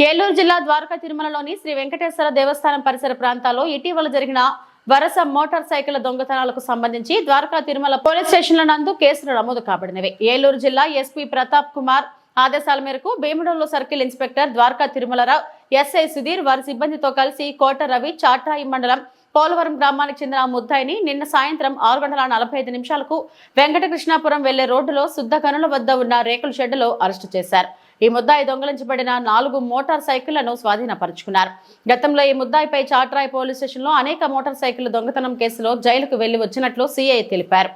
ఏలూరు జిల్లా ద్వారకా తిరుమలలోని శ్రీ వెంకటేశ్వర దేవస్థానం పరిసర ప్రాంతాల్లో ఇటీవల జరిగిన వరుస మోటార్ సైకిల్ దొంగతనాలకు సంబంధించి ద్వారకా తిరుమల పోలీస్ స్టేషన్ల నందు కేసులు నమోదు కాబడినవి. ఏలూరు జిల్లా ఎస్పీ ప్రతాప్ కుమార్ ఆదేశాల మేరకు Bhimadolu circle inspector Dwaraka Tirumalarao, SI Sudheer వారి సిబ్బందితో కలిసి కోట రవి చాట్రాయి మండలం పోలవరం గ్రామానికి చెందిన ముద్దాయిని నిన్న సాయంత్రం 6:45 వెంకటకృష్ణాపురం వెళ్లే రోడ్డులో శుద్ధ గనుల వద్ద ఉన్న రేకుల షెడ్డులో అరెస్టు చేశారు. ఈ ముద్దాయి దొంగలించబడిన 4 మోటార్ సైకిళ్లను స్వాధీనపరుచుకున్నారు. గతంలో ఈ ముద్దాయిపై చాట్రాయి పోలీస్ స్టేషన్లో అనేక మోటార్ సైకిల్ దొంగతనం కేసులో జైలుకు వెళ్లి వచ్చినట్లు సిఐ తెలిపారు.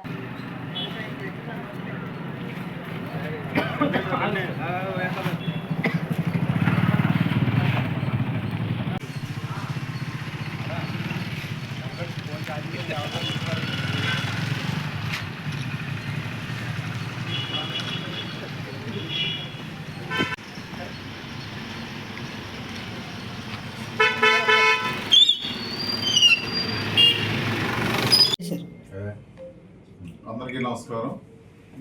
అందరికీ నమస్కారం.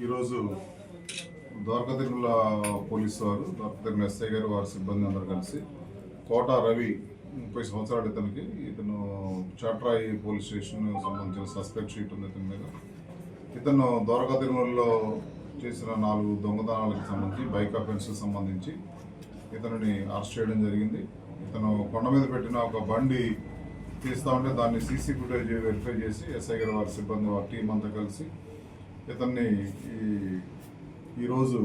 ఈరోజు ద్వారకా తిరుమల పోలీసు వారు, ద్వారకా తిరుమల ఎస్ఐ గారు, వారి సిబ్బంది అందరూ కలిసి కోట రవి 30 సంవత్సరాలు ఇతను చాట్రాయి పోలీస్ స్టేషన్ సంబంధించిన సస్పెక్ట్ షీట్ ఉంది ఇతని మీద. ఇతను ద్వారకా తిరుమలలో చేసిన 4 దొంగతనాలకు సంబంధించి బైక్ అఫెన్స్కి సంబంధించి ఇతనిని అరెస్ట్ చేయడం జరిగింది. ఇతను కొండ మీద పెట్టిన ఒక బండి తీస్తూ ఉంటే దాన్ని సీసీ ఫుటేజ్ వెరిఫై చేసి ఎస్ఐ గారు, వారి సిబ్బంది, వారి టీం అంతా కలిసి ఇతన్ని ఈరోజు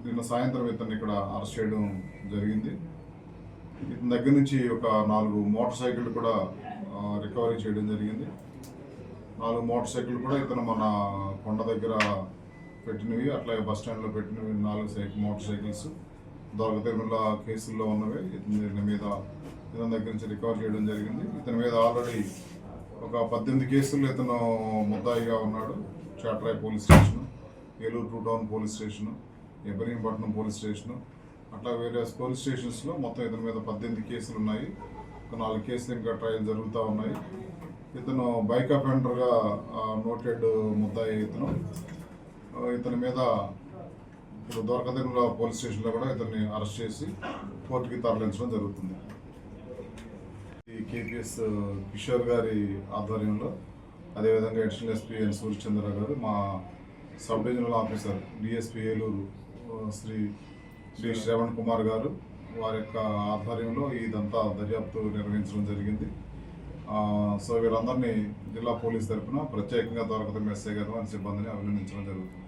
నిన్న సాయంత్రం ఇతన్ని ఇక్కడ అరెస్ట్ చేయడం జరిగింది. ఇతని దగ్గర నుంచి ఒక 4 మోటార్ సైకిల్ కూడా రికవరీ చేయడం జరిగింది. 4 మోటార్ సైకిల్ కూడా ఇతను మన కొండ దగ్గర పెట్టినవి, అట్లాగే బస్ స్టాండ్లో పెట్టినవి 4 మోటార్ సైకిల్స్ ద్వారకా తిరుమల కేసుల్లో ఉన్నవి. ఇతని మీద ఇతని దగ్గర నుంచి రికవర్ చేయడం జరిగింది. ఇతని మీద ఆల్రెడీ ఒక 18 కేసులు ఇతను ముద్దాయిగా ఉన్నాడు. Chatrai police station, Eluru 2 town police station, Ibrahimpatnam police station, అట్లా వేరే పోలీస్ స్టేషన్స్లో మొత్తం ఇతని మీద 18 కేసులు ఉన్నాయి. ఒక 4 కేసులు ఇంకా ట్రయల్ జరుగుతూ ఉన్నాయి. ఇతను బైక్ అఫెండర్గా నోటెడ్ ముద్దాయి. ఇతని మీద ఇప్పుడు ద్వారకా తిరుమల పోలీస్ స్టేషన్లో కూడా ఇతన్ని అరెస్ట్ చేసి కోర్టుకి తరలించడం జరుగుతుంది. ఈ కేపీఎస్ కిషోర్ గారి ఆధ్వర్యంలో, అదేవిధంగా అడిషనల్ ఎస్పీ ఎన్ సూర్యచంద్ర గారు, మా sub divisional officer DSP Eluru Shri Shravan Kumar గారు, వారి యొక్క ఆధ్వర్యంలో ఇదంతా దర్యాప్తు నిర్వహించడం జరిగింది. సో వీరందరినీ జిల్లా పోలీస్ తరఫున ప్రత్యేకంగా ద్వారకా తిరుమల ఎస్ఐ గారు, వారి సిబ్బందిని అభినందించడం జరుగుతుంది.